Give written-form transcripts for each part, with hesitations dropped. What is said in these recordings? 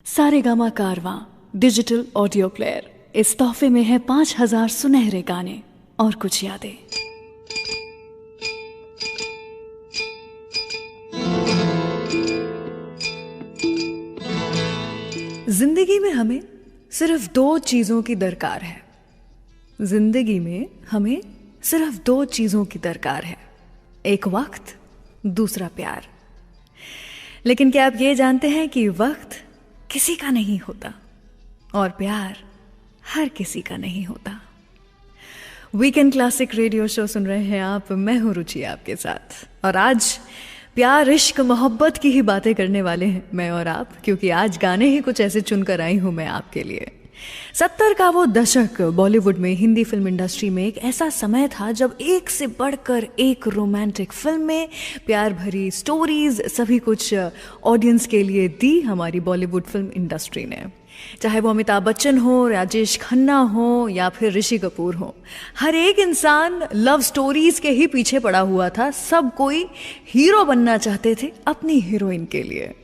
सारेगामा कारवां digital audio player, इस तोहफे में है 5000 सुनहरे गाने और कुछ यादें। जिंदगी में हमें सिर्फ दो चीजों की दरकार है। जिंदगी में हमें सिर्फ दो चीजों की दरकार है, एक वक्त, दूसरा प्यार। लेकिन क्या आप ये जानते हैं कि वक्त किसी का नहीं होता और प्यार हर किसी का नहीं होता। वीकेंड क्लासिक रेडियो शो सुन रहे हैं आप, मैं हूं रुचि आपके साथ, और आज प्यार, इश्क, मोहब्बत की ही बातें करने वाले हैं मैं और आप, क्योंकि आज गाने ही कुछ ऐसे चुनकर आई हूं मैं आपके लिए। 70 का वो दशक बॉलीवुड में, हिंदी फिल्म इंडस्ट्री में एक ऐसा समय था जब एक से बढ़कर एक रोमांटिक फिल्में, प्यार भरी स्टोरीज, सभी कुछ ऑडियंस के लिए दी हमारी बॉलीवुड फिल्म इंडस्ट्री ने। चाहे वो अमिताभ बच्चन हो, राजेश खन्ना हो या फिर ऋषि कपूर हो, हर एक इंसान लव स्टोरीज के ही पीछे पड़ा हुआ था। सब कोई हीरो बनना चाहते थे अपनी हीरोइन के लिए।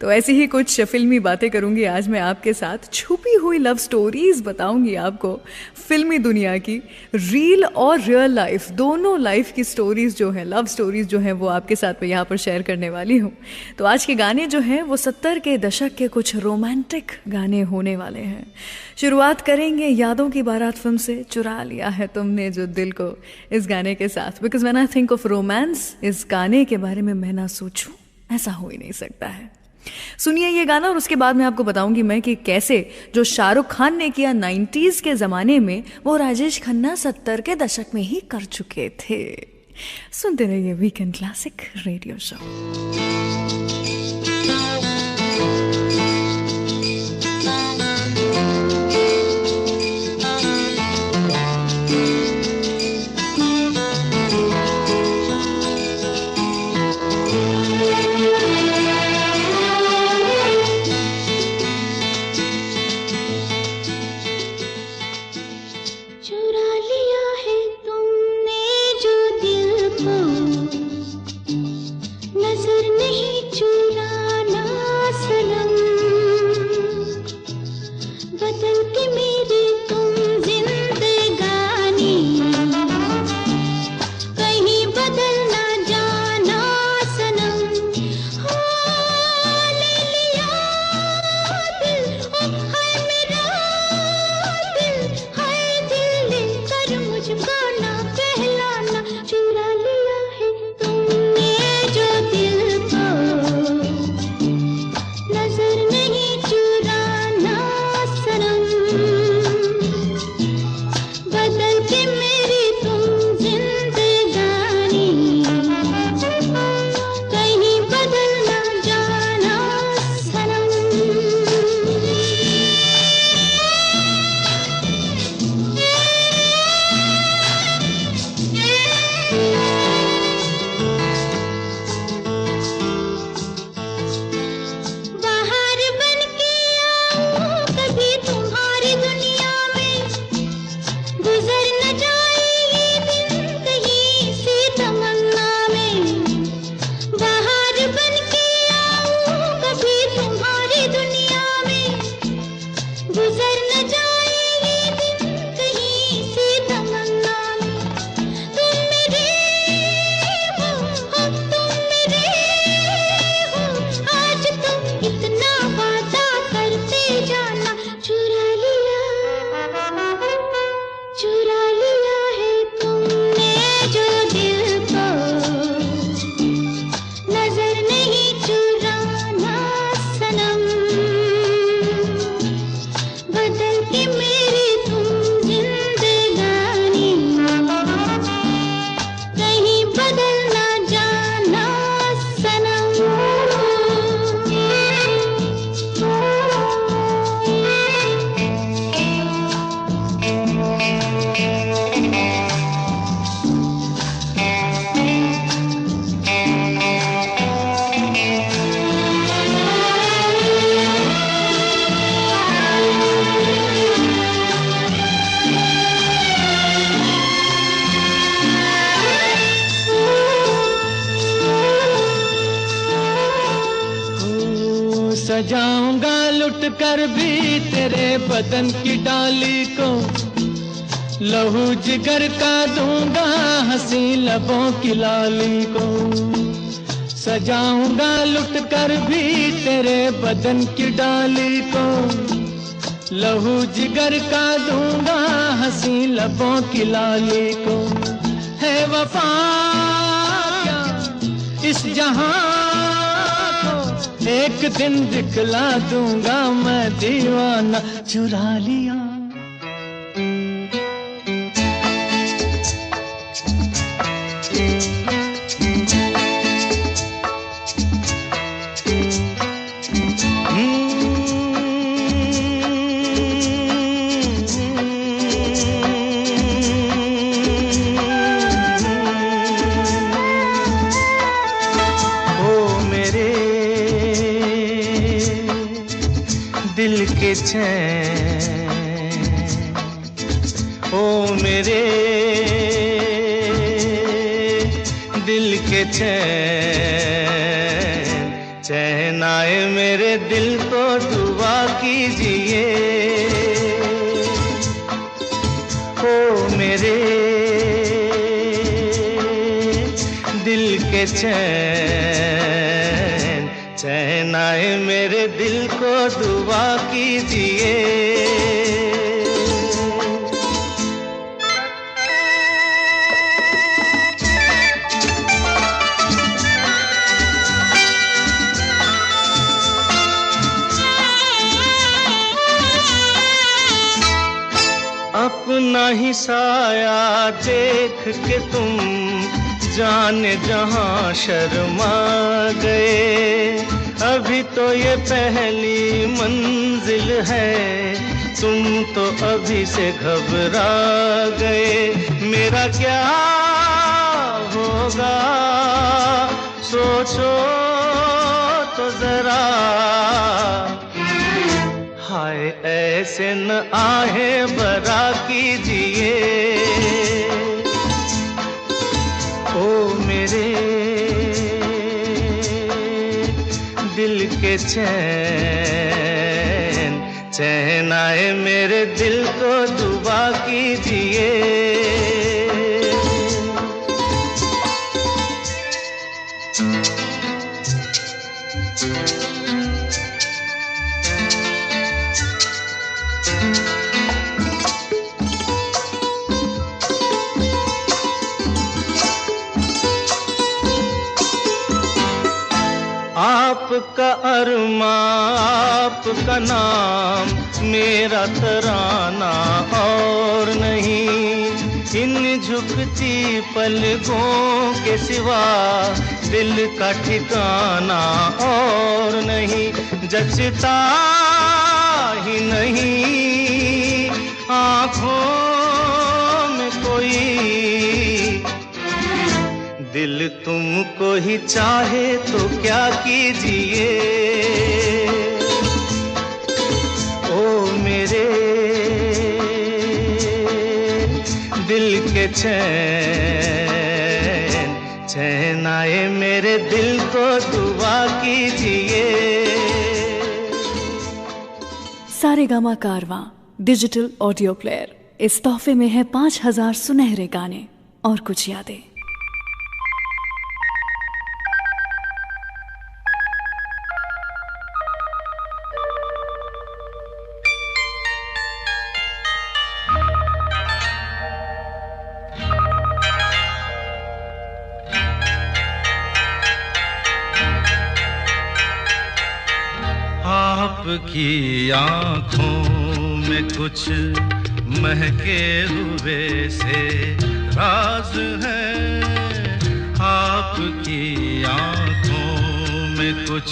तो ऐसी ही कुछ फिल्मी बातें करूंगी आज मैं आपके साथ। छुपी हुई लव स्टोरीज बताऊंगी आपको फिल्मी दुनिया की, रील और रियल लाइफ दोनों लाइफ की स्टोरीज जो है, लव स्टोरीज जो हैं, वो आपके साथ मैं यहाँ पर शेयर करने वाली हूँ। तो आज के गाने जो हैं वो 70 के दशक के कुछ रोमांटिक गाने होने वाले हैं। शुरुआत करेंगे यादों की बारात फिल्म से, चुरा लिया है तुमने जो दिल को, इस गाने के साथ। Because when I think of romance, इस गाने के बारे में मैं ना सोचूं ऐसा हो ही नहीं सकता है। सुनिए ये गाना और उसके बाद मैं आपको बताऊंगी मैं कि कैसे जो शाहरुख खान ने किया 90s के जमाने में, वो राजेश खन्ना 70 के दशक में ही कर चुके थे। सुनते रहिए वीकेंड क्लासिक रेडियो शो। सजाऊंगा लुट कर भी तेरे बदन की डाली को, लहू जिगर का दूंगा हंसी लबों की लाली को। सजाऊंगा लुट कर भी तेरे बदन की डाली को, लहू जिगर का दूंगा हंसी लबों की लाली को। है वफा क्या इस जहां को, एक दिन दिखला दूंगा मैं दीवाना चुरा लिया। दिल के चैन, ओ मेरे दिल के चैन, चैन आए मेरे दिल को दुआ कीजिए। ओ मेरे दिल के चैन, चैन आए मेरे दिल को दुआ कीजिए। अपना ही साया देख के तुम जाने जहां शर्मा गए। अभी तो ये पहली मंजिल है, तुम तो अभी से घबरा गए। मेरा क्या होगा सोचो तो जरा, हाय ऐसे न आहे बरा कीजिए। ओ मेरे दिल के चैन, चैन आए मेरे दिल को दुआ कीजिए। आपका अरमा आपका नाम, मेरा तराना और नहीं। इन झुकती पलकों के सिवा दिल का ठिकाना और नहीं। जचता ही नहीं आँखों में कोई, दिल तुमको ही चाहे तो क्या कीजिए। ओ मेरे दिल के चैन, चैन आए मेरे दिल को दुआ कीजिए। सारेगामा कारवां डिजिटल ऑडियो प्लेयर, इस तोहफे में है 5000 सुनहरे गाने और कुछ यादें। आपकी आँखों में कुछ महके हुए से राज है। आपकी आँखों में कुछ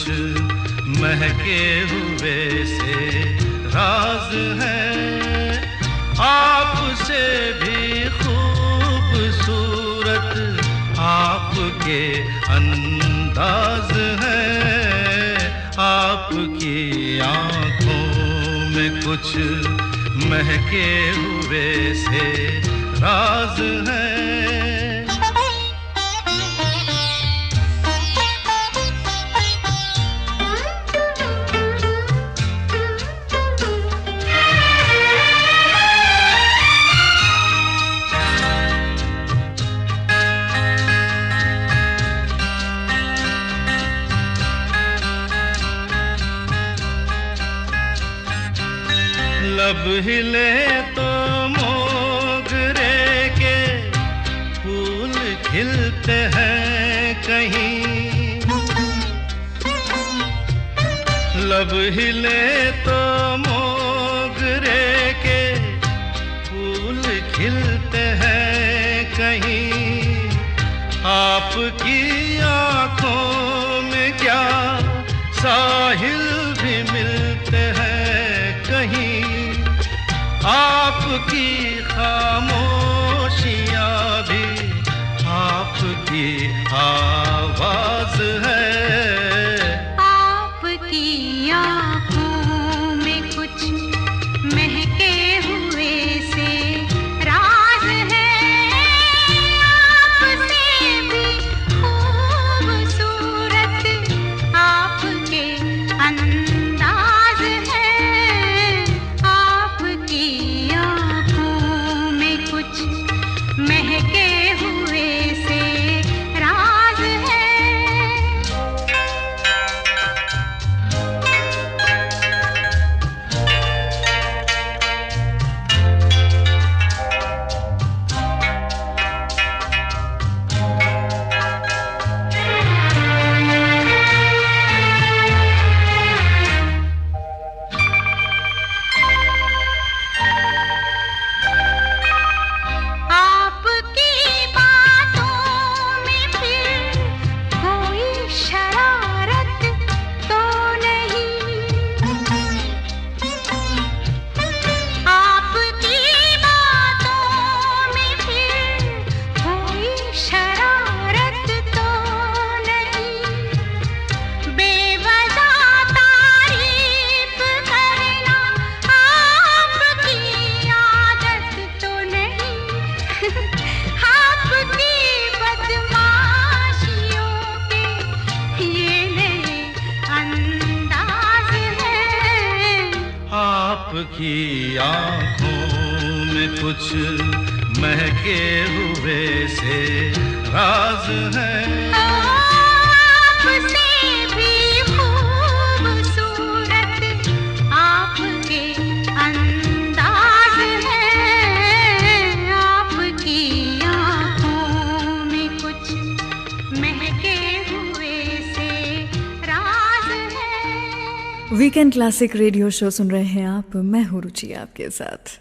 महके हुए से राज है। आपसे भी खूबसूरत आपके अंदाज है। आपकी आँखों में कुछ महके हुए से राज है। लब हिले तो मोगरे के फूल खिलते हैं कहीं, लब हिले तो मोगरे के फूल खिलते हैं कहीं। आपकी आंखों में क्या साहिल भी मिलते हैं कहीं, आपकी खामोशियां भी आपकी आवाज है। आपकी आँखों में कुछ महके हुए से राज है, आपसे भी खूबसूरत आपके अंदाज है। आपकी आँखों में कुछ महके हुए से राज है। आपकी बातों में फिर कोई शरारत तो नहीं, आपकी बातों में फिर कोई शरारत तो नहीं। बेवजह तारीफ करना आपकी आदत तो नहीं, आपकी बदमाशियों के ये नए अंदाज है। आपकी आंखों में कुछ महके हुए से राज है। आपसे भी खूबसूरत आपके अंदाज है। आपकी आँखों में कुछ महके हुए से राज है। वीकेंड क्लासिक रेडियो शो सुन रहे हैं आप, मैं हूं रुचि आपके साथ।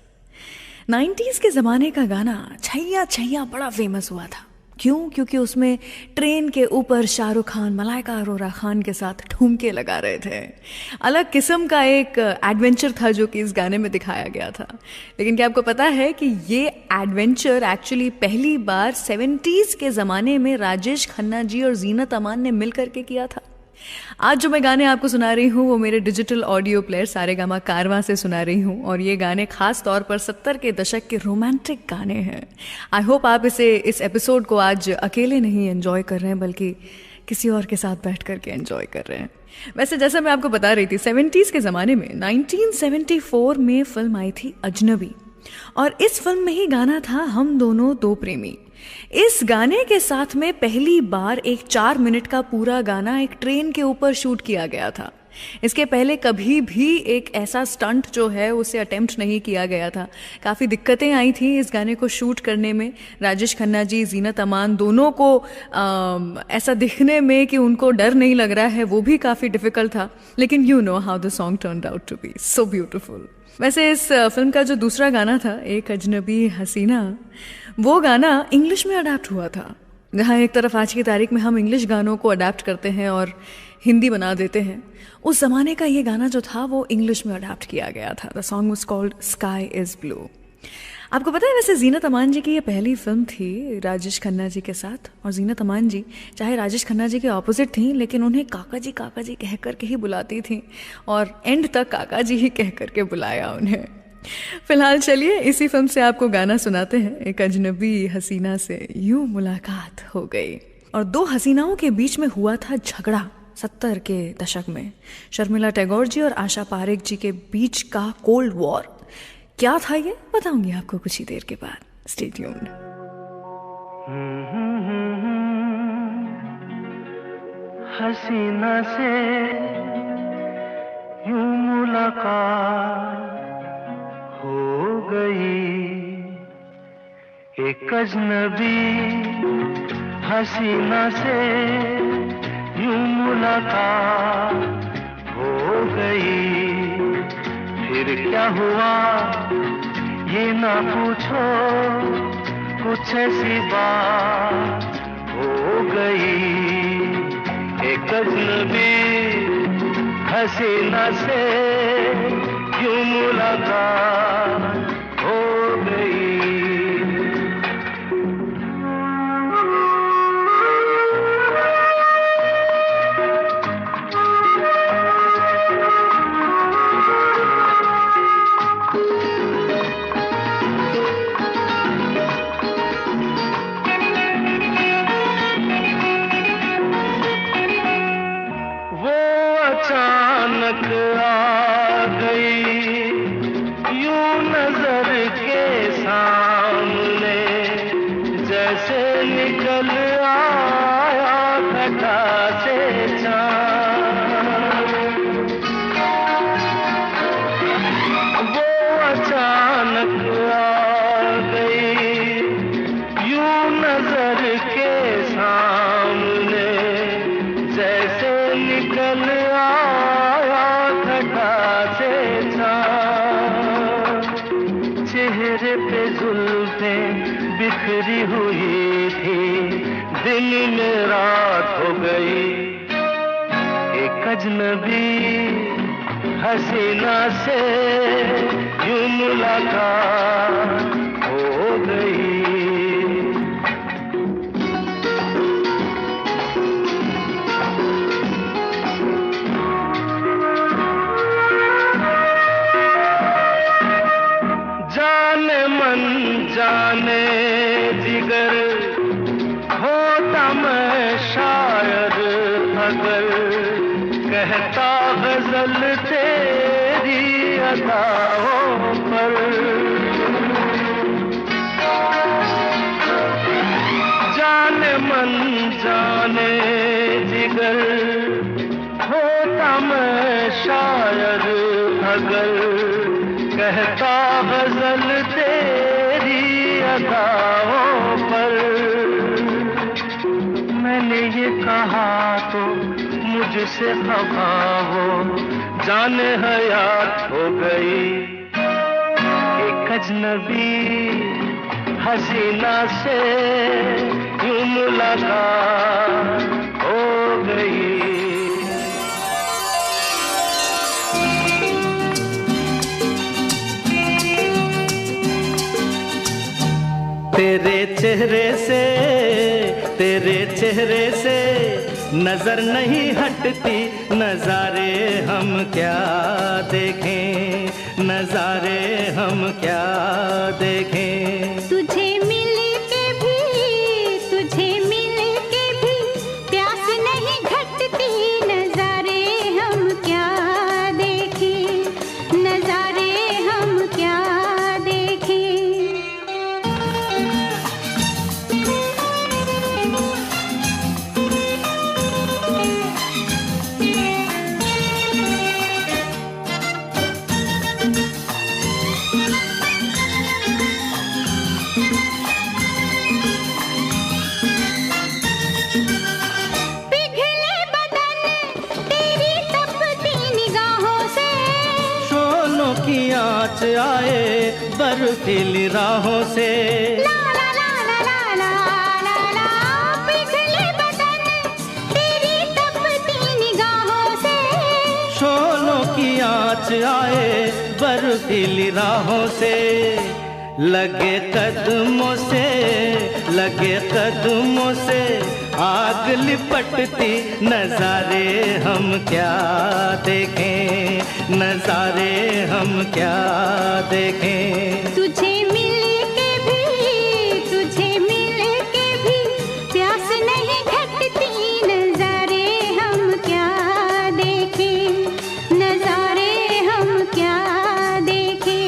90s के ज़माने का गाना छैया छैया बड़ा फेमस हुआ था। क्यों? क्योंकि उसमें ट्रेन के ऊपर शाहरुख खान मलाइका अरोरा खान के साथ ठुमके लगा रहे थे। अलग किस्म का एक एडवेंचर था जो कि इस गाने में दिखाया गया था। लेकिन क्या आपको पता है कि ये एडवेंचर एक्चुअली पहली बार 70s के ज़माने में राजेश खन्ना जी और जीनत अमान ने मिल करके किया था। आज जो मैं गाने आपको सुना रही हूँ वो मेरे डिजिटल ऑडियो प्लेयर सारेगामा कारवां से सुना रही हूँ, और ये गाने खास तौर पर 70 के दशक के रोमांटिक गाने हैं। आई होप आप इस एपिसोड को आज अकेले नहीं एंजॉय कर रहे हैं, बल्कि किसी और के साथ बैठ करके एंजॉय कर रहे हैं। वैसे जैसा मैं आपको बता रही थी, 70s के ज़माने में 1974 में फिल्म आई थी अजनबी, और इस फिल्म में ही गाना था हम दोनों दो प्रेमी। इस गाने के साथ में पहली बार एक 4 मिनट का पूरा गाना एक ट्रेन के ऊपर शूट किया गया था। इसके पहले कभी भी एक ऐसा स्टंट जो है उसे अटेम्प्ट नहीं किया गया था। काफ़ी दिक्कतें आई थी इस गाने को शूट करने में। राजेश खन्ना जी, जीनत अमान दोनों को ऐसा दिखने में कि उनको डर नहीं लग रहा है, वो भी काफ़ी डिफिकल्ट था। लेकिन you know how the song turned out to be so beautiful. वैसे इस फिल्म का जो दूसरा गाना था, एक अजनबी हसीना, वो गाना इंग्लिश में अडैप्ट हुआ था। जहाँ एक तरफ आज की तारीख में हम इंग्लिश गानों को अडैप्ट करते हैं और हिंदी बना देते हैं, उस ज़माने का ये गाना जो था वो इंग्लिश में अडैप्ट किया गया था। The song was called sky is blue. आपको पता है वैसे जीनत अमान जी की ये पहली फिल्म थी राजेश खन्ना जी के साथ, और जीनत अमान जी चाहे राजेश खन्ना जी के ऑपोजिट थी, लेकिन उन्हें काका जी कह करके ही बुलाती थी, और एंड तक काका जी ही कह करके बुलाया उन्हें। फिलहाल चलिए इसी फिल्म से आपको गाना सुनाते हैं, एक अजनबी हसीना से यूं मुलाकात हो गई। और दो हसीनाओं के बीच में हुआ था झगड़ा 70 के दशक में। शर्मिला टैगोर जी और आशा पारेख जी के बीच का कोल्ड वॉर। क्या था ये बताऊंगी आपको कुछ ही देर के बाद। Stay tuned. हसीना से यूं मुलाकात एक अजनबी हसीना से यूं मुलाकात हो गई। फिर क्या हुआ ये ना पूछो, कुछ ऐसी बात हो गई। एक अजनबी हसीना से यूं मुलाकात हो गई। अचानक आ गई यूं नजर के सामने, जैसे निकल आया घटा से चाँद। वो अचानक आ गई यूं नजर के सामने, जैसे निकल चेहरे पे जुल्फें बिखरी हुई थी, दिन में रात हो गई। एक अजनबी हसीना से यूं मुलाकात हो गई। जाने जिगर होता मैं शायर अगर, कहता गजल तेरी अदाओं पर। जाने मन जाने जिगर होता मैं शायर अगर, कहता गजल तेरी अदाओं पर। मैंने ये कहा तो मुझसे खफा हो, जाने हयात हो गई। एक अजनबी हसीना से यूं मुलाकात हो गई। तेरे चेहरे से नजर नहीं हटती, नजारे हम क्या देखें, नजारे हम क्या देखें। तुझे मिल के भी प्यास नहीं घटती, नजारे हम क्या देखें, नजारे हम क्या देखें। आँच आए बर्फीली राहों से, ला ला ला ला ला ला ला, पिघले बदन तेरी तपती निगाहों से। शोलों की आँच आए बर्फीली राहों से, लगे कदमों से आग लिपटती, नजारे हम क्या देखें, नजारे हम क्या देखें। तुझे मिल के भी प्यास नहीं घटती, नजारे हम क्या देखें, नजारे हम क्या देखें।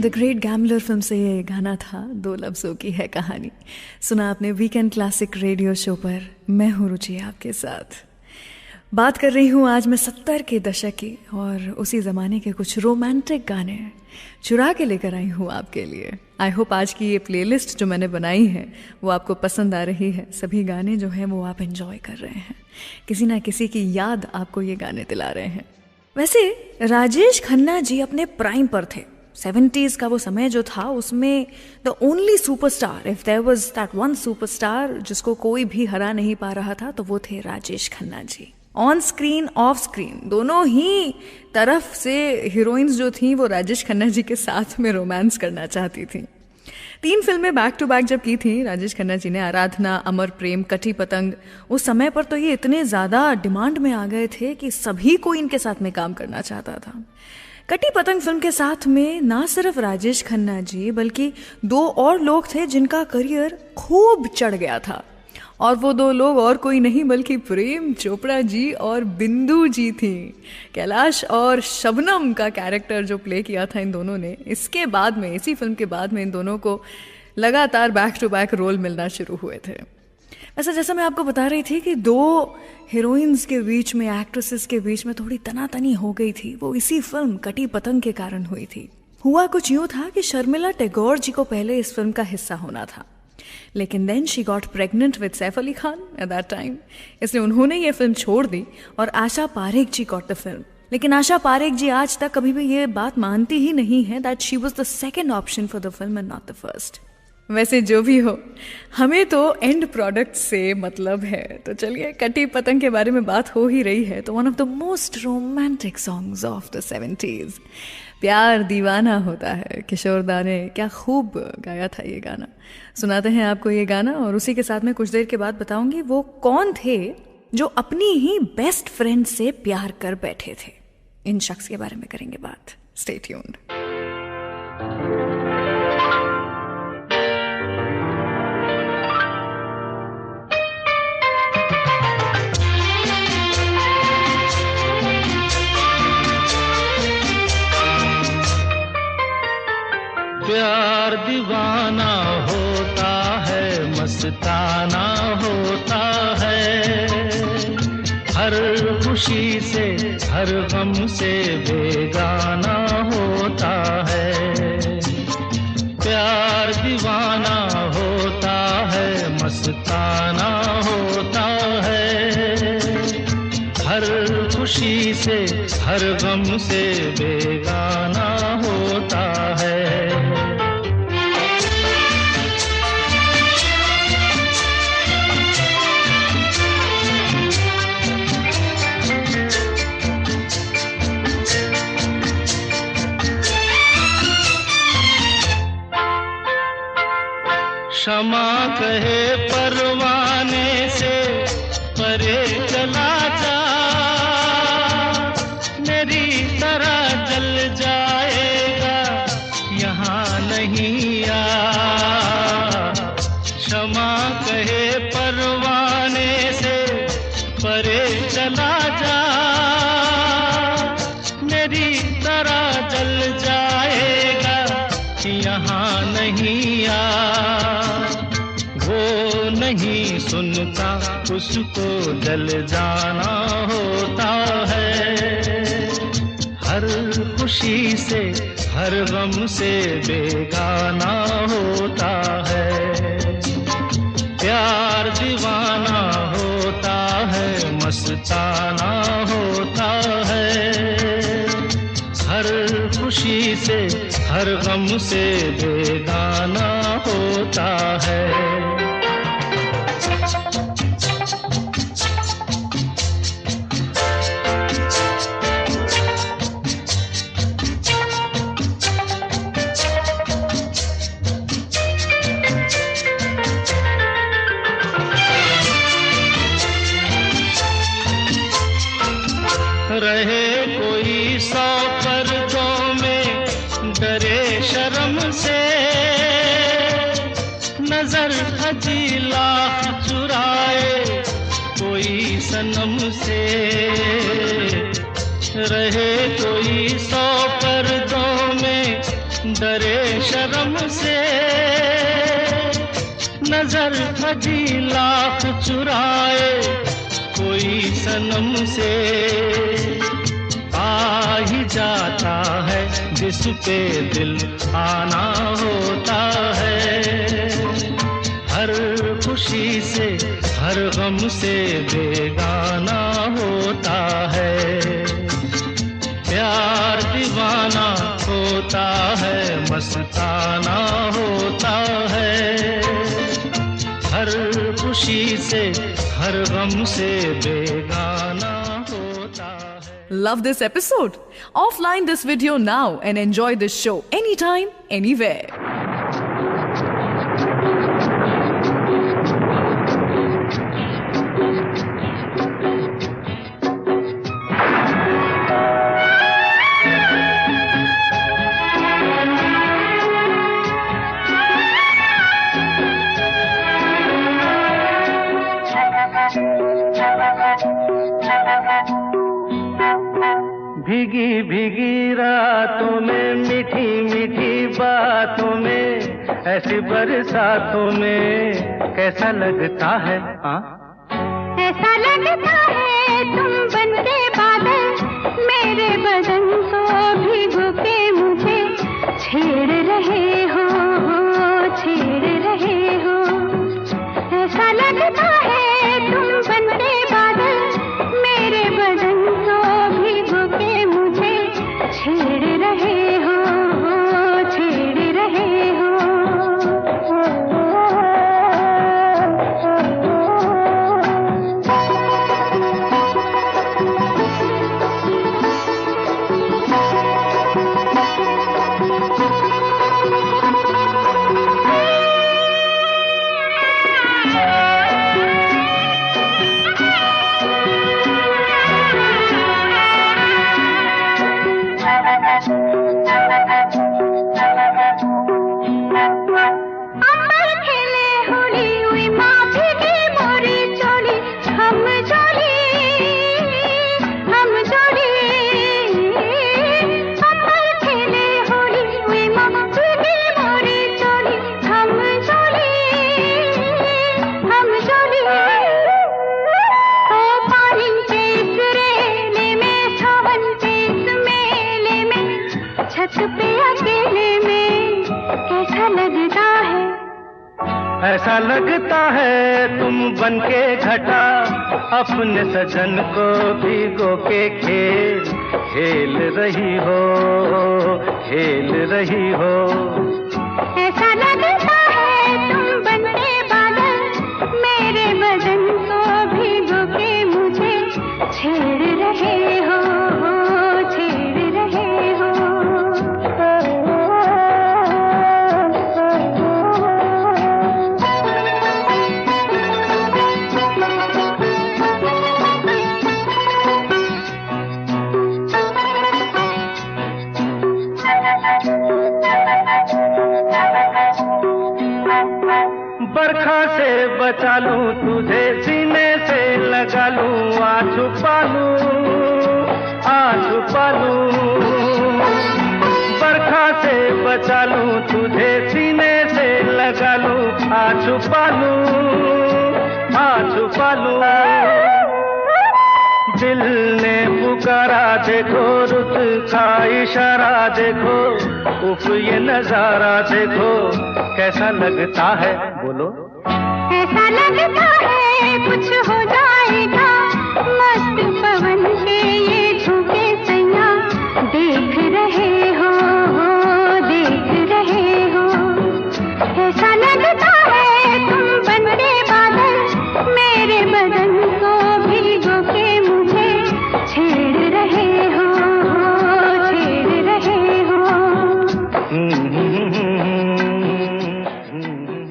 द ग्रेट गैम्बलर फिल्म से ये गाना था, दो लफ्ज़ों की है कहानी। सुना आपने वीकेंड क्लासिक रेडियो शो पर। मैं हूँ रुचि आपके साथ। बात कर रही हूँ आज मैं 70 के दशक की और उसी ज़माने के कुछ रोमांटिक गाने चुरा के लेकर आई हूँ आपके लिए। आई होप आज की ये प्लेलिस्ट जो मैंने बनाई है वो आपको पसंद आ रही है। सभी गाने जो हैं वो आप एंजॉय कर रहे हैं, किसी ना किसी की याद आपको ये गाने दिला रहे हैं। वैसे राजेश खन्ना जी अपने प्राइम पर थे। 70s का वो समय जो था उसमें the only superstar, if there was that one superstar जिसको कोई भी हरा नहीं पा रहा था, तो वो थे Rajesh Khanna ji. On screen of screen दोनों ही तरफ से हीरोइंस जो थी वो राजेश खन्ना जी के साथ में रोमांस करना चाहती थी। 3 फिल्में बैक टू बैक जब की थी राजेश खन्ना जी ने, आराधना, अमर प्रेम, कटी पतंग, उस समय पर तो ये इतने ज़्यादा डिमांड में आ गए थे कि सभी को इनके साथ में काम करना चाहता था। कटी पतंग फिल्म के साथ में ना सिर्फ राजेश खन्ना जी बल्कि 2 और लोग थे जिनका करियर खूब चढ़ गया था, और वो 2 लोग और कोई नहीं बल्कि प्रेम चोपड़ा जी और बिंदु जी थी। कैलाश और शबनम का कैरेक्टर जो प्ले किया था इन दोनों ने, इसके बाद में, इसी फिल्म के बाद में इन दोनों को लगातार बैक टू बैक रोल मिलना शुरू हुए थे। ऐसा जैसा मैं आपको बता रही थी कि 2 हीरोइंस के बीच में, एक्ट्रेसेस के बीच में थोड़ी तनातनी हो गई थी, वो इसी फिल्म कटी पतंग के कारण हुई थी। हुआ कुछ यूँ था कि शर्मिला टैगोर जी को पहले इस फिल्म का हिस्सा होना था, लेकिन then she got pregnant with Saif Ali Khan at that time, इसलिए उन्होंने ये फिल्म छोड़ दी और Asha Parekh ji got the film. लेकिन आशा पारेख जी आज तक कभी भी ये बात मानती ही नहीं है that she was the second option for the film and not the first. वैसे जो भी हो, हमें तो एंड प्रोडक्ट से मतलब है। तो चलिए, कटी पतंग के बारे में बात हो ही रही है तो one of the most romantic songs of the 70s, प्यार दीवाना होता है, किशोर दा ने क्या खूब गाया था ये गाना। सुनाते हैं आपको ये गाना और उसी के साथ में कुछ देर के बाद बताऊंगी वो कौन थे जो अपनी ही बेस्ट फ्रेंड से प्यार कर बैठे थे। इन शख्स के बारे में करेंगे बात। Stay tuned. प्यार दीवाना होता है, मस्ताना होता है, हर खुशी से हर गम से बेगाना होता है। प्यार दीवाना होता है, मस्ताना होता है, हर खुशी से हर गम से बेगाना होता है। क्षमा कहे परवाने से परे चला जा, मेरी तरह जल जाएगा यहाँ नहीं आ। क्षमा कहे परवाने से परे चला जा, मेरी तरह जल जाएगा यहाँ नहीं आ। वो नहीं सुनता, उसको जल जाना होता है, हर खुशी से हर गम से बेगाना होता है। प्यार दीवाना होता है, मस्ताना होता है, हर खुशी से हर गम से बेगाना होता है। रहे कोई 100 पर्दों में, डरे शर्म से, नजर हजीला चुराए कोई सनम से। रहे कोई 100 पर्दों में, डरे शर्म से नजर हजी लाख चुराए, कोई सनम से आ ही जाता है जिस पे दिल आना होता है। हर खुशी से हर गम से बेगाना होता है, प्यार दीवाना होता है, मस्ताना होता है। हर खुशी से हर गम से बेगाना होता है। Love this episode? Offline this video now and enjoy this show anytime, anywhere. भीगी भीगी रातों में, मीठी मीठी बातों में, ऐसी बरसातों में कैसा लगता है? हाँ, ऐसा लगता है तुम बनके बादल, मेरे बदन को भिगो के मुझे छेड़ रहे हो, छेड़ रहे हो। ऐसा लगता है तुम बनके बादल, मेरे बदन को भिगो के मुझे छेड़ रहे हो, छेड़ रहे हो। ऐसा लगता है तुम बनके घटा, अपने सजन को भिगो के खेल खेल रही हो, खेल रही हो। ऐसा लगता है तुम बनके बादल, मेरे बदन को भिगो के मुझे छेड़ रहे हो, छेड़ रहे हो। बरखा से बचा लूं तुझे, सीने से लगा लूं, आ छुपा लूं, आ छुपा लूं। बरखा से बचा लूं तुझे, सीने से लगा लूं, आ छुपा लूं, आ छुपा लूं। दिल ने पुकारा देखो, रुत का इशारा देखो, उफ ये नजारा देखो, कैसा लगता है? बोलो। ऐसा लगता है कुछ हो जाएगा, मस्त पवन के ये झोंके सैया देख रहे हो, देख रहे हो। ऐसा लगता है तुम बनके बादल, मेरे बदन को भिगो के मुझे छेड़ रहे हो, छेड़ रहे हो।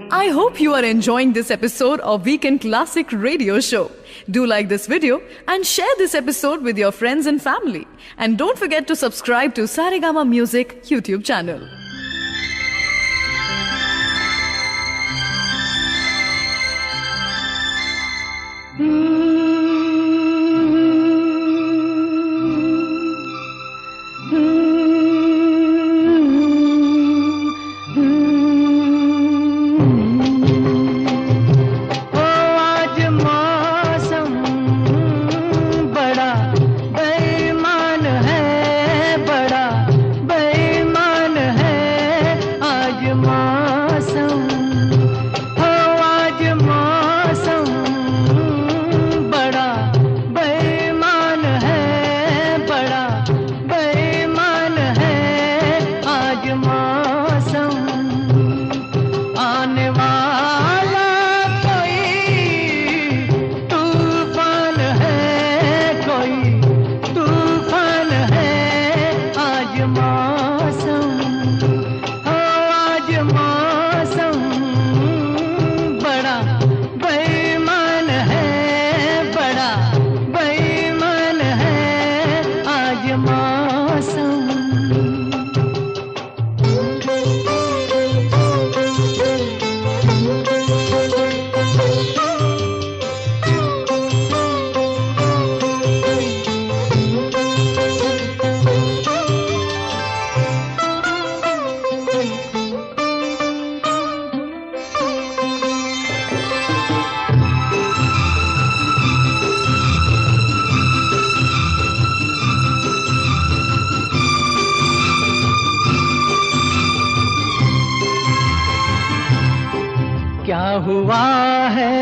I hope you are enjoying this episode of Weekend Classic Radio Show. Do like this video and share this episode with your friends and family. And don't forget to subscribe to Saregama Music YouTube channel. आज मौसम। क्या हुआ है,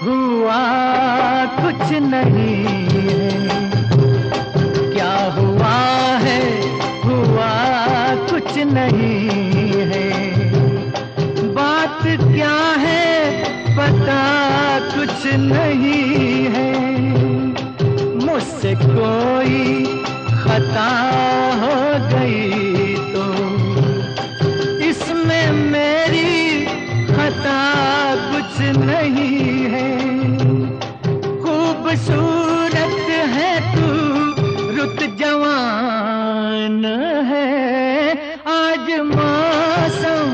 हुआ कुछ नहीं है। क्या हुआ है, हुआ कुछ नहीं है। बात क्या है, पता कुछ नहीं है। मुझसे कोई खता हो गई तो इसमें मेरी खता कुछ नहीं है। खूबसूरत है तू, रुत जवान है। आज मौसम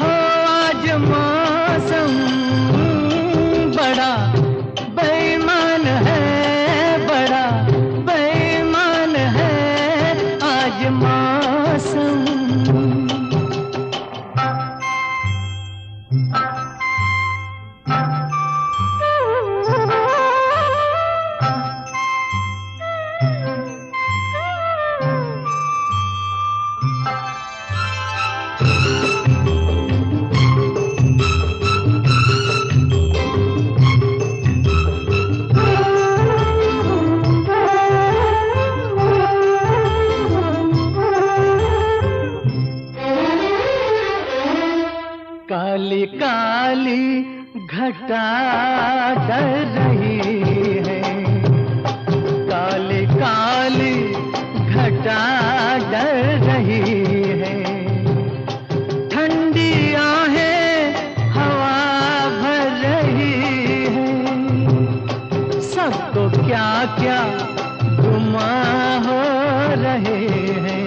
हो, आज मौसम बड़ा बेईमान है, बड़ा बेईमान है आज मौसम। काली काली घटा डर रही है। काली काली घटा डर रही है। ठंडी आहें हवा भर रही है। सबको क्या क्या गुमा हो रहे हैं।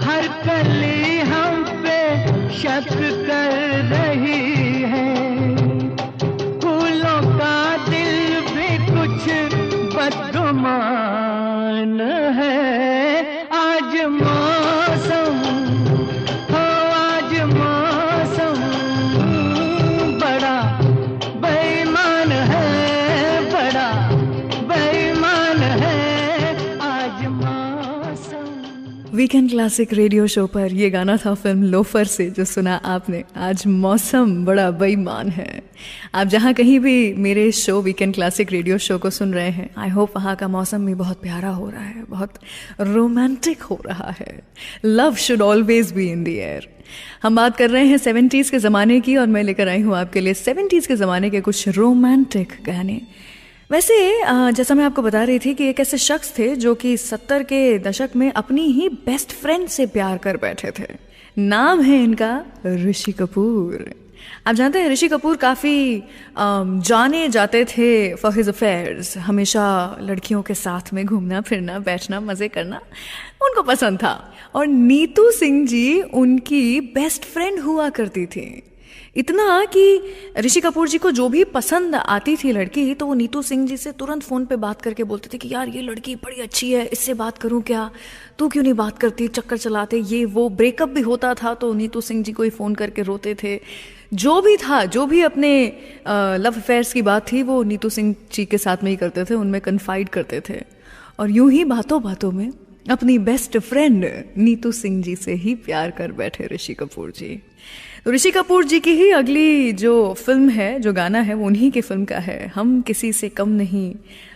हर कली हम पे शक कर रही है। फूलों का दिल भी कुछ बदगुमान है। आज मौसम हो, आज मौसम बड़ा बेईमान है, बड़ा बेईमान है आज मौसम। वीकेंड क्लासिक रेडियो शो पर ये गाना था फिल्म लोफर से, जो सुना आपने। आज मौसम बड़ा बेईमान है। आप जहाँ कहीं भी मेरे show weekend classic radio show को सुन रहे हैं, आई होप वहाँ का मौसम भी बहुत प्यारा हो रहा है, बहुत रोमांटिक हो रहा है। Love should always be in the air. हम बात कर रहे हैं 70s के ज़माने की, और मैं लेकर आई हूँ आपके लिए 70s के ज़माने के कुछ रोमांटिक गाने। वैसे जैसा मैं आपको बता रही थी कि एक ऐसे शख्स थे जो कि 70 के दशक में अपनी ही बेस्ट फ्रेंड से प्यार कर बैठे थे। नाम है इनका ऋषि कपूर। आप जानते हैं ऋषि कपूर काफ़ी जाने जाते थे फॉर हिज अफेयर्स। हमेशा लड़कियों के साथ में घूमना फिरना, बैठना, मज़े करना उनको पसंद था। और नीतू सिंह जी उनकी बेस्ट फ्रेंड हुआ करती थी। इतना कि ऋषि कपूर जी को जो भी पसंद आती थी लड़की, तो वो नीतू सिंह जी से तुरंत फ़ोन पे बात करके बोलते थे कि यार ये लड़की बड़ी अच्छी है, इससे बात करूं क्या, तू क्यों नहीं बात करती। चक्कर चलाते ये वो। ब्रेकअप भी होता था तो नीतू सिंह जी को ही फ़ोन करके रोते थे। जो भी था, जो भी अपने लव अफेयर्स की बात थी, वो नीतू सिंह जी के साथ में ही करते थे, उनमें कन्फाइड करते थे। और यूं ही बातों बातों में अपनी बेस्ट फ्रेंड नीतू सिंह जी से ही प्यार कर बैठे ऋषि कपूर जी। तो ऋषि कपूर जी की ही अगली जो फिल्म है, जो गाना है, वो उन्हीं की फिल्म का है, हम किसी से कम नहीं।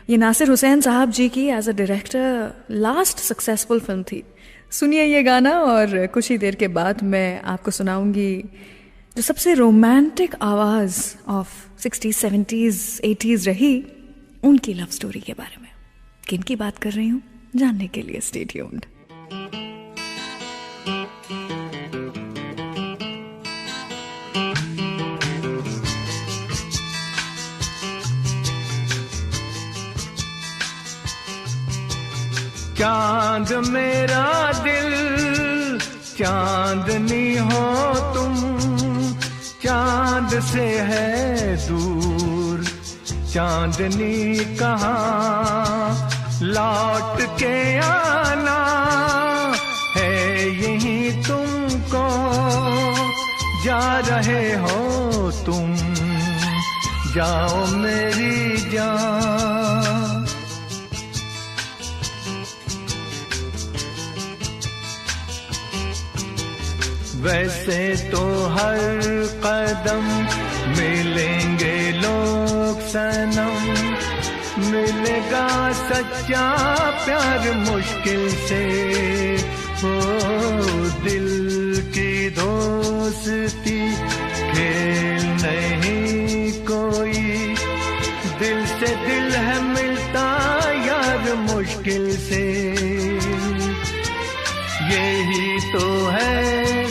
ये नासिर हुसैन साहब जी की as a director last successful film थी। सुनिए ये गाना, और कुछ ही देर के बाद मैं आपको सुनाऊंगी जो सबसे रोमांटिक आवाज़ ऑफ 60s, 70s, 80s रही, उनकी लव स्टोरी के बारे में। किन की बात कर रही हूँ जानने के लिए स्टे ट्यून्ड। चांद मेरा दिल चांदनी हो तुम, चांद से है दूर चांदनी कहाँ, लौट के आना है यहीं तुमको, जा रहे हो तुम, जाओ मेरी जान। वैसे तो हर कदम मिलेंगे लोग सनम, मिलेगा सच्चा प्यार मुश्किल से, हो दिल की दोस्ती खेल नहीं कोई, दिल से दिल है मिलता यार मुश्किल से, यही तो है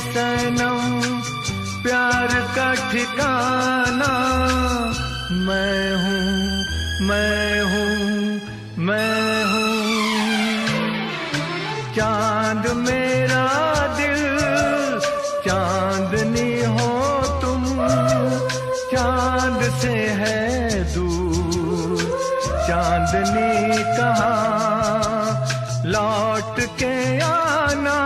सनम प्यार का ठिकाना। मैं हूँ मैं हूँ मैं हूँ चांद मेरा दिल चांदनी हो तुम, चांद से है दूर चांदनी कहाँ, लौट के आना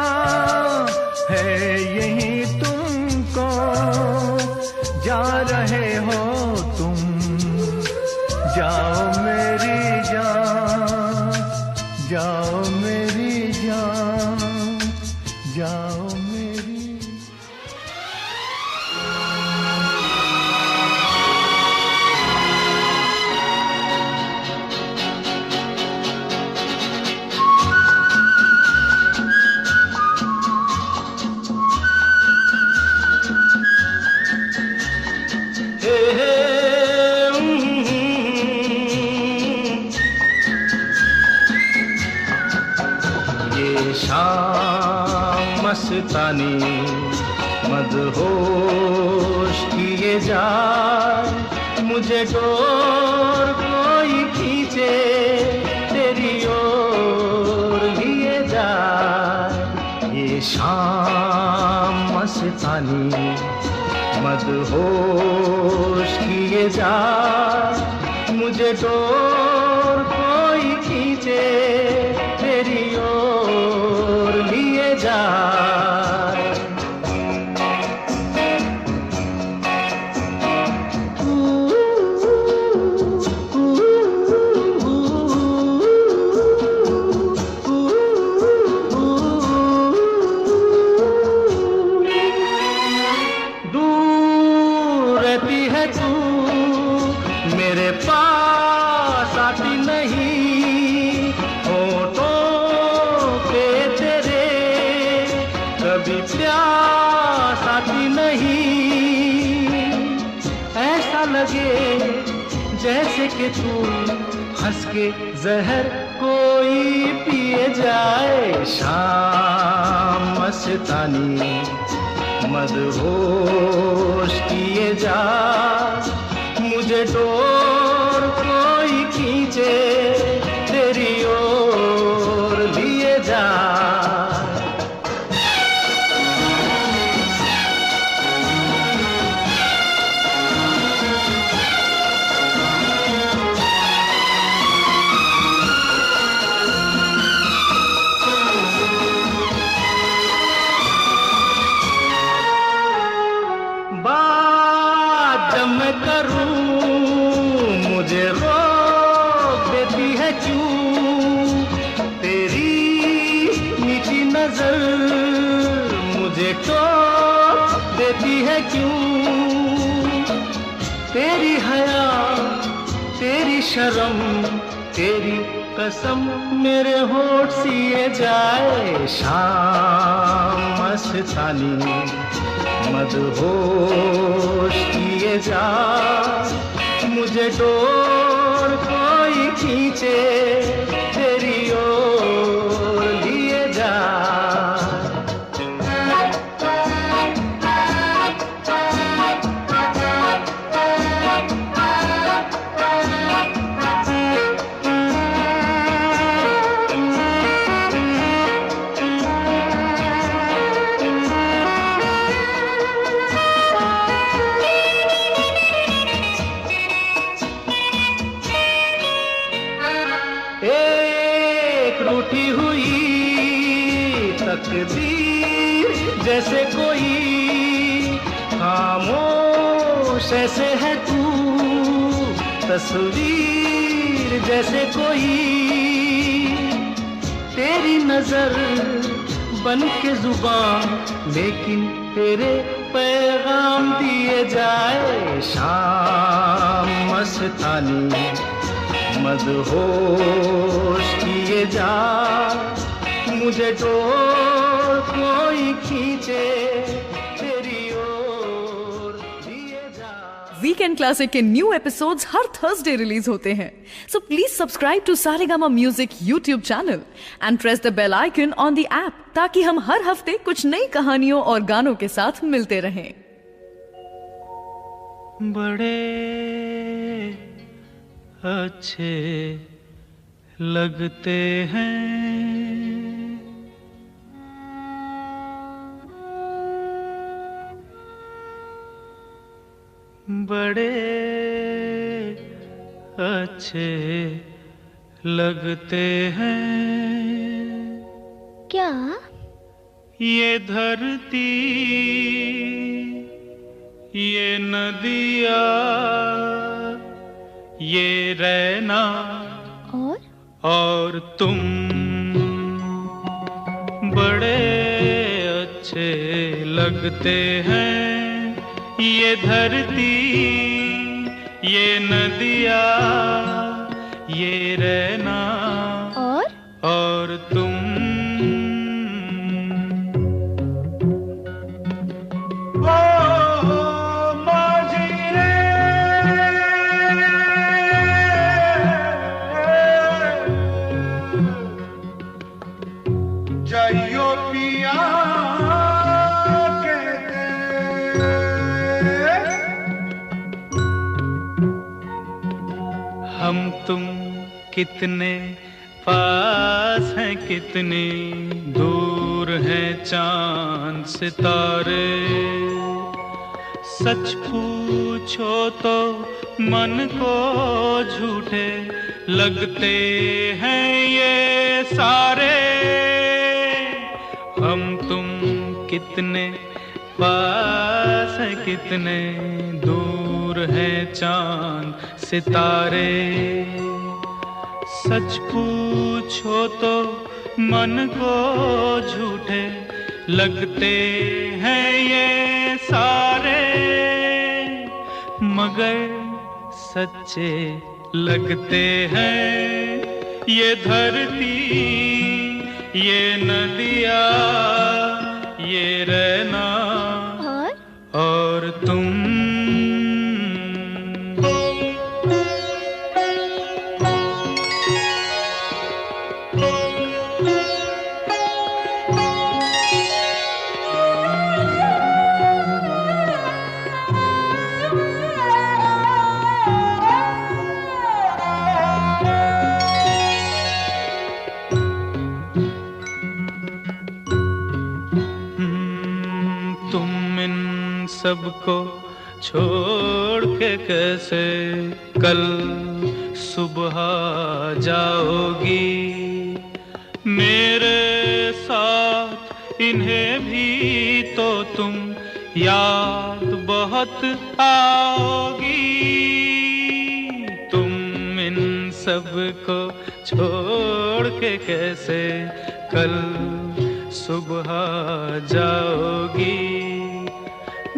है यहीं तुमको, जा रहे हो तुम, जाओ मेरी जान, जाओ मेरी जान, जाओ मेरी। मस्तानी मदहोश किए जाए, मुझे डोर कोई खींचे तेरी ओर लिए जाए, ये शाम मस्तानी मदहोश किए जाए, मुझे डोर कोई खींचे तेरी ओर लिए जाए। दूर रहती है तू मेरे पास आती नहीं, होठों पे तेरे कभी प्यास आती नहीं, ऐसा लगे जैसे कि तू हंस के जहर कोई पिए जाए। शाम मस्तानी मदहोश किए जा, मुझे डोर कोई खींचे तेरी ओर लिए जा। मैं करूं मुझे रोक देती है क्यों, तेरी मीठी नजर मुझे टोक देती है क्यों, तेरी हया तेरी शर्म तेरी कसम मेरे होठ सिए जाए। शाम मस्तानी मदहोश किए जा, मुझे डोर कोई खींचे तेरी ओर लिए जा। रूठी हुई तकदीर जैसे कोई, खामोश ऐसे है तू, तस्वीर जैसे कोई। तेरी नजर बन के जुबान, लेकिन तेरे पैगाम दिए जाए। शाम मस्तानी मदहोश किए जा, मुझे डोर कोई खींचे तेरी ओर दिए जा। वीकेंड क्लासिक के न्यू एपिसोड्स हर थर्सडे रिलीज होते हैं, so please subscribe to Saregama music YouTube channel and press the bell icon on the app, ताकि हम हर हफ्ते कुछ नई कहानियों और गानों के साथ मिलते रहें। बड़े अच्छे लगते हैं बड़े अच्छे लगते हैं। क्या? ये धरती, ये नदिया, ये रहना और तुम बड़े अच्छे लगते हैं। ये धरती, ये नदिया, ये रहना और तुम। हम तुम कितने पास हैं, कितने दूर हैं चांद सितारे। सच पूछो तो मन को झूठे लगते हैं ये सारे। हम तुम कितने पास हैं, कितने दूर हैं चांद सितारे। सच पूछो तो मन को झूठे लगते हैं ये सारे, मगर सच्चे लगते हैं। ये धरती, ये नदिया, ये रहना और तुम। सबको छोड़ के कैसे कल सुबह जाओगी। मेरे साथ इन्हें भी तो तुम याद बहुत आओगी। तुम इन सबको छोड़ के कैसे कल सुबह जाओगी।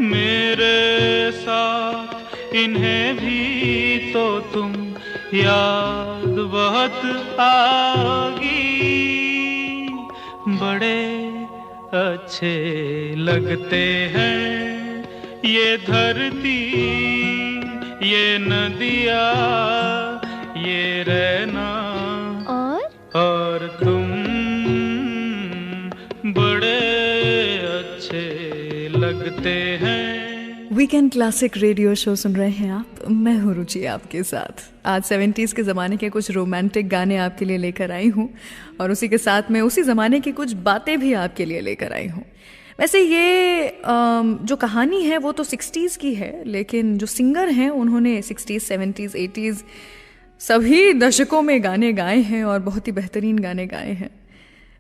मेरे साथ इन्हें भी तो तुम याद बहुत आओगी। बड़े अच्छे लगते हैं ये धरती, ये नदिया, ये रहना और तुम बड़े अच्छे लगते हैं। वीकेंड क्लासिक रेडियो शो सुन रहे हैं आप, मैं हूँ रुचि आपके साथ। आज 70s के ज़माने के कुछ रोमांटिक गाने आपके लिए लेकर आई हूँ और उसी के साथ में उसी ज़माने की कुछ बातें भी आपके लिए लेकर आई हूँ। वैसे ये जो कहानी है वो तो 60s की है, लेकिन जो सिंगर हैं उन्होंने 60s, 70s, 80s सभी दशकों में गाने गाए हैं और बहुत ही बेहतरीन गाने गाए हैं।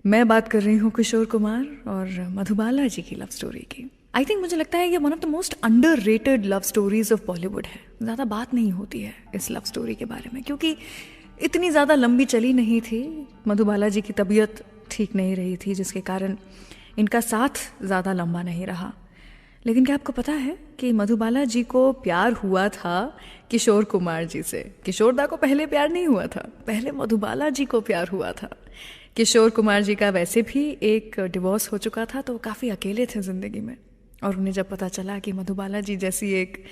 मैं बात कर रही हूँ किशोर कुमार और मधुबाला जी की लव स्टोरी की। आई थिंक मुझे लगता है ये one of the most underrated love stories of Bollywood है। ज़्यादा बात नहीं होती है इस लव स्टोरी के बारे में क्योंकि इतनी ज़्यादा लंबी चली नहीं थी। मधुबाला जी की तबीयत ठीक नहीं रही थी जिसके कारण इनका साथ ज़्यादा लंबा नहीं रहा। लेकिन क्या आपको पता है कि मधुबाला जी को प्यार हुआ था किशोर कुमार जी से। किशोर दा को पहले प्यार नहीं हुआ था, पहले मधुबाला जी को प्यार हुआ था। किशोर कुमार जी का वैसे भी एक डिवोर्स हो चुका था तो वो काफ़ी अकेले थे ज़िंदगी में, और उन्हें जब पता चला कि मधुबाला जी जैसी एक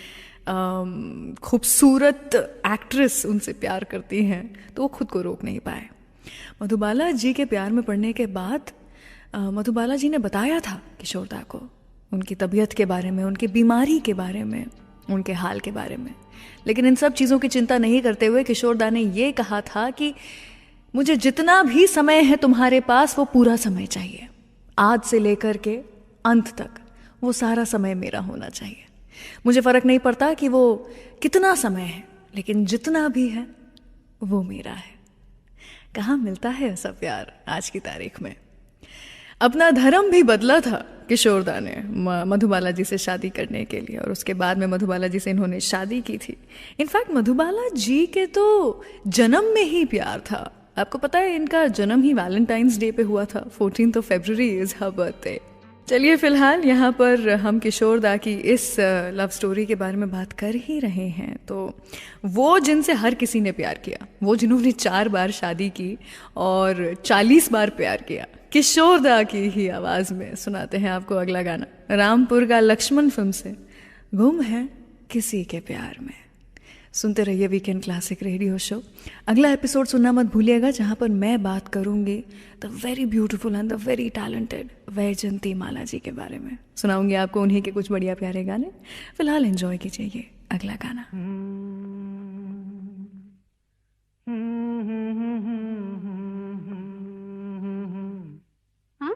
खूबसूरत एक्ट्रेस उनसे प्यार करती हैं तो वो खुद को रोक नहीं पाए। मधुबाला जी के प्यार में पड़ने के बाद मधुबाला जी ने बताया था किशोर दा को उनकी तबीयत के बारे में, उनकी बीमारी के बारे में, उनके हाल के बारे में। लेकिन इन सब चीज़ों की चिंता नहीं करते हुए किशोर दा ने ये कहा था कि मुझे जितना भी समय है तुम्हारे पास वो पूरा समय चाहिए, आज से लेकर के अंत तक वो सारा समय मेरा होना चाहिए। मुझे फ़र्क नहीं पड़ता कि वो कितना समय है, लेकिन जितना भी है वो मेरा है। कहाँ मिलता है ऐसा प्यार आज की तारीख में। अपना धर्म भी बदला था किशोर दा ने मधुबाला जी से शादी करने के लिए, और उसके बाद में मधुबाला जी से इन्होंने शादी की थी। इनफैक्ट मधुबाला जी के तो जन्म में ही प्यार था। आपको पता है इनका जन्म ही वैलेंटाइंस डे पे हुआ था। 14 फरवरी इज हर बर्थडे। चलिए फिलहाल यहाँ पर हम किशोर दा की इस लव स्टोरी के बारे में बात कर ही रहे हैं, तो वो जिनसे हर किसी ने प्यार किया, वो जिन्होंने 4 बार शादी की और 40 बार प्यार किया, किशोर दा की ही आवाज़ में सुनाते हैं आपको अगला गाना। रामपुर का लक्ष्मण फिल्म से गुम है किसी के प्यार में। सुनते रहिए वीकेंड क्लासिक रेडियो शो। अगला एपिसोड सुनना मत भूलिएगा जहाँ पर मैं बात करूँगी the very beautiful and the very talented Vyjayanthi mala ji के बारे में। सुनाऊंगी आपको उन्हीं के कुछ बढ़िया प्यारे गाने। फिलहाल एंजॉय कीजिए ये अगला गाना। हाँ?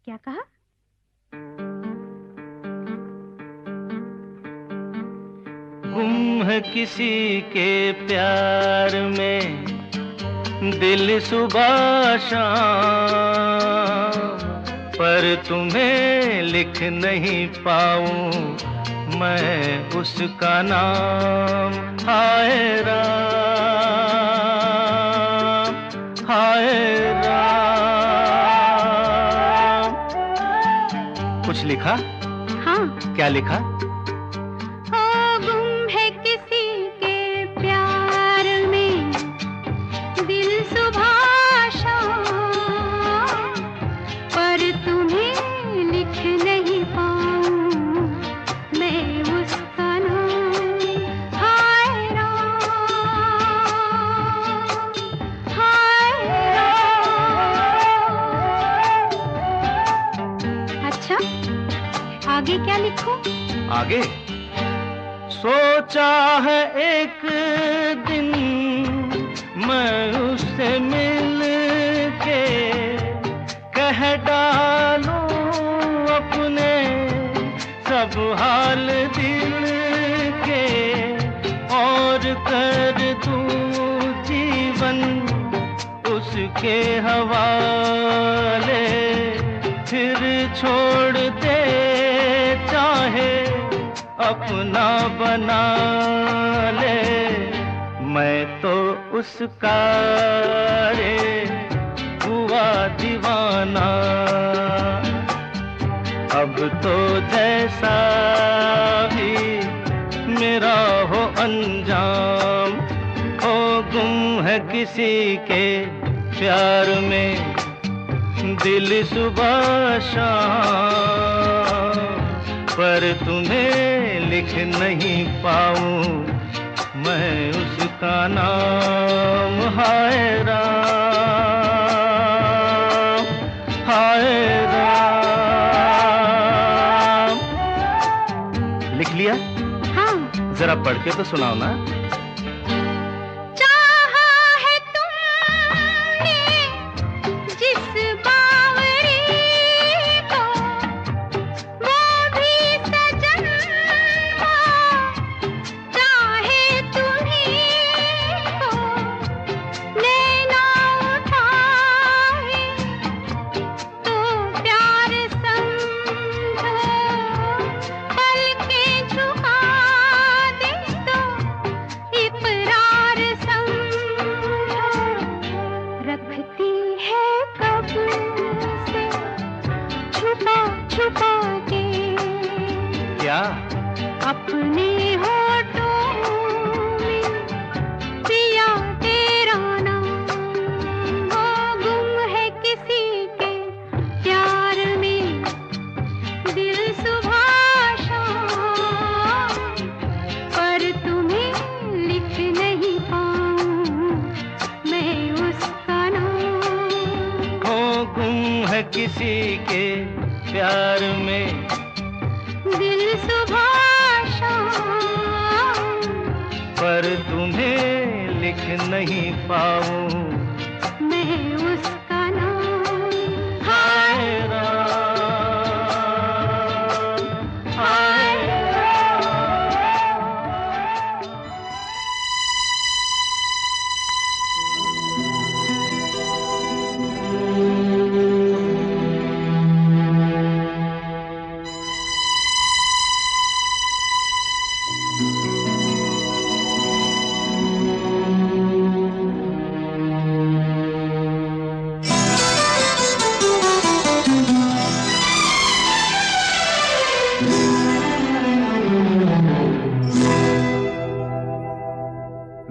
क्या कहा? गुम है किसी के प्यार में दिल सुबह शाम, पर तुम्हें लिख नहीं पाऊं मैं उसका नाम। हाय राम, हाय राम। कुछ लिखा? हाँ। क्या लिखा? आगे क्या लिखूं? आगे सोचा है एक दिन मैं उससे मिल के कह डालूं अपने सब हाल दिल के, और कर दूं जीवन उसके हवाले, फिर छोड़ दे चाहे अपना बना ले। मैं तो उसका रे हुआ दीवाना, अब तो जैसा भी मेरा हो अंजाम। हो गुम है किसी के प्यार में दिल सुबह शाम, पर तुम्हें लिख नहीं पाऊं मैं उसका नाम। हाय राम, हाय राम। लिख लिया? हाँ। जरा पढ़ के तो सुनाओ ना। छुपा के क्या अपने होठों में पिया तेरा नाम, वो गुम है किसी के प्यार में दिल सुबह शाम, पर तुम्हें लिख नहीं पाऊं मैं उसका नाम। हो गुम है किसी के प्यार में दिल सुबह शाम, पर तुम्हें लिख नहीं पाऊं मैं उसका नाम। हाय राम, हाय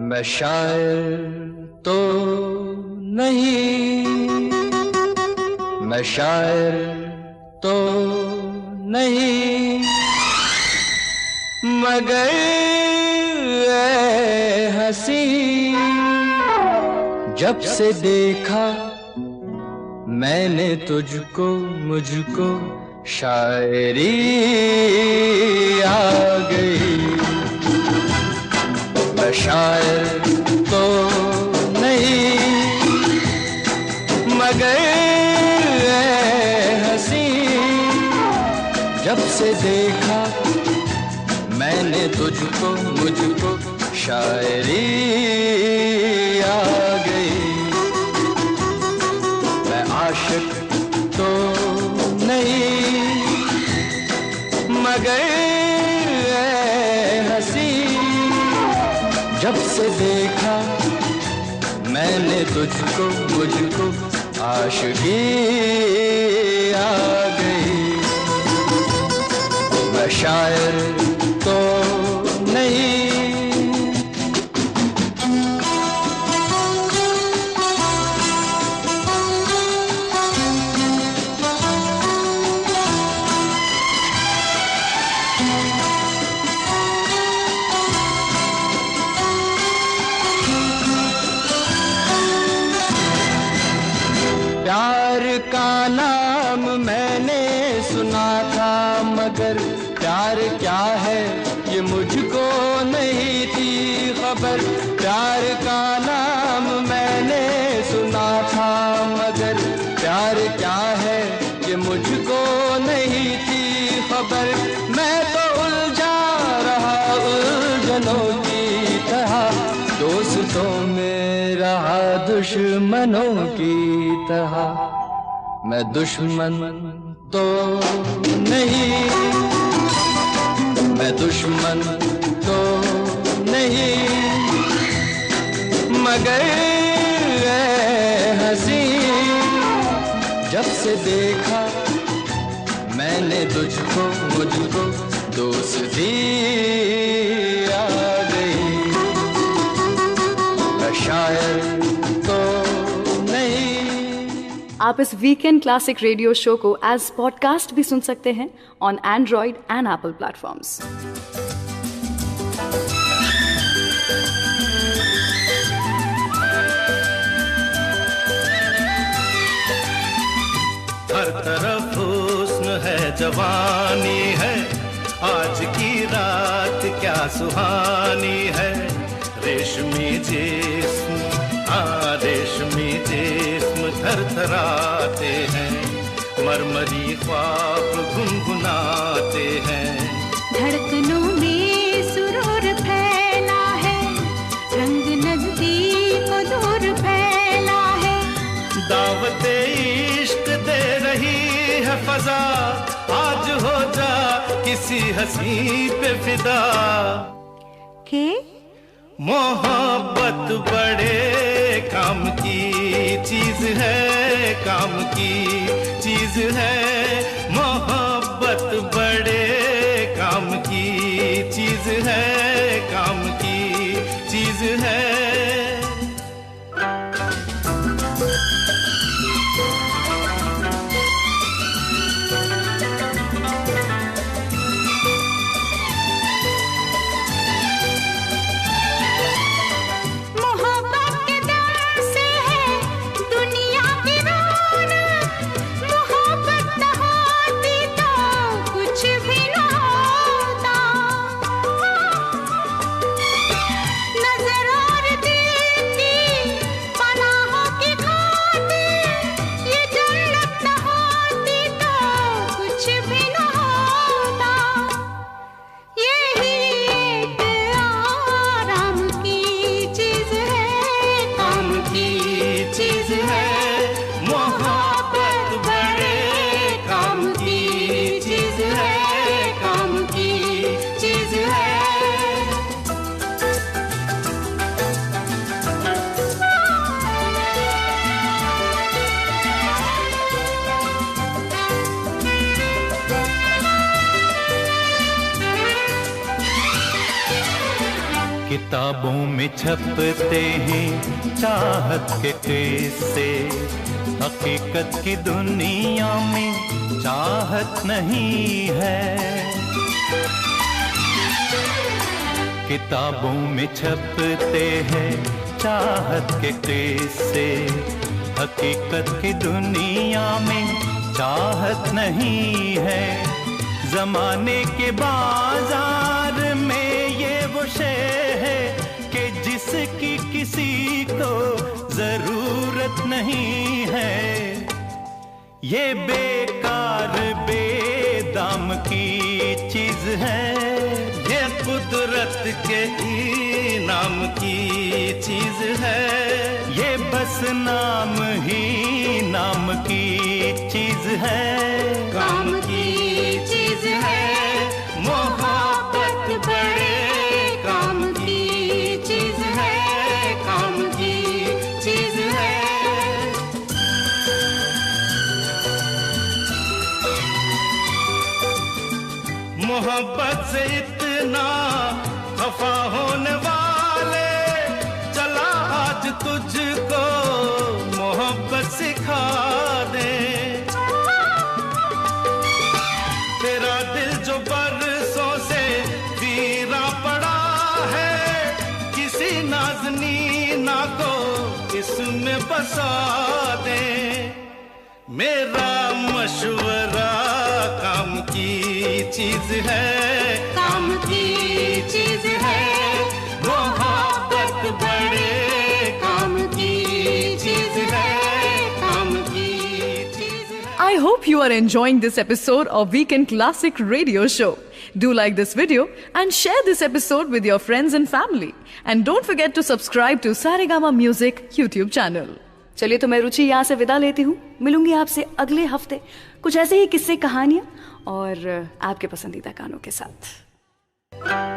मैं शायर तो नहीं, मैं शायर तो नहीं, मगर ऐ हंसी जब से देखा मैंने तुझको, मुझको शायरी आ गई। मैं शायर तो नहीं, मगर ऐ हंसी जब से देखा मैंने तुझको, मुझको शायरी आ गई। मैं आशिक तो नहीं, मगर ऐ हंसी जब से देखा मैंने तुझको, मुझको आशिकी आ गई। मैं शायर तो नहीं, प्यार का नाम मैंने सुना था, मगर प्यार क्या है ये मुझको नहीं थी खबर। प्यार का नाम मैंने सुना था, मगर प्यार क्या है ये मुझको नहीं थी खबर। मैं तो उलझा रहा उलझनों की तरह, दोस्तों में रहा दुश्मनों की तरह। मैं दुश्मन तो नहीं, मैं दुश्मन तो नहीं, मगर ऐ हंसी जब से देखा मैंने तुझको, मुझको दोस्ती आ गई। मैं शायर तो नहीं। आप इस वीकेंड क्लासिक रेडियो शो को एज पॉडकास्ट भी सुन सकते हैं on Android and Apple platforms. हर तरफ हुस्न है, जवानी है, आज की रात क्या सुहानी है। रेशमी जिस्म, हाँ रेशमी जिस्म थरथराते हैं, मरमरी ख्वाब गुनगुनाते हैं। धड़कनों में सुरूर फैला है, रंग नजदीक दूर फैला है। दावते इश्क दे रही है फजा, आज हो जा किसी हंसी पे फिदा। के मोहब्बत बड़े काम की चीज है, काम की चीज है मोहब्बत। किताबों में छपते हैं चाहत के किस्से, हकीकत की दुनिया में चाहत नहीं है। किताबों में छपते हैं चाहत के किस्से, हकीकत की दुनिया में चाहत नहीं है। जमाने के बाजार में ये वो शे है कि जिसकी किसी को जरूरत नहीं है। ये बेकार बेदाम की चीज है, ये कुदरत के इनाम की चीज है। ये बस नाम ही नाम की चीज है, काम की चीज है। मोहब्बत बड़े काम की चीज है, काम की चीज है। मोहब्बत से इतना खफा होने वाले, चला आज तुझको मोहब्बत सिखा दे। तेरा दिल जो बरसों से वीरा पड़ा है, किसी नाज़नीना को इसमें बसा दे। मेरा मशवरा काम की चीज है, काम की चीज है। मोहब्बत बड़े काम की चीज है, काम की चीज है। I hope you are enjoying this episode of Weekend Classic Radio Show. Do like this video and share this episode with your friends and family. And don't forget to subscribe to Saregama Music YouTube channel. चलिए तो मैं रुचि यहाँ से विदा लेती हूँ। मिलूंगी आपसे अगले हफ्ते कुछ ऐसे ही किस्से, कहानियाँ और आपके पसंदीदा गानों के साथ।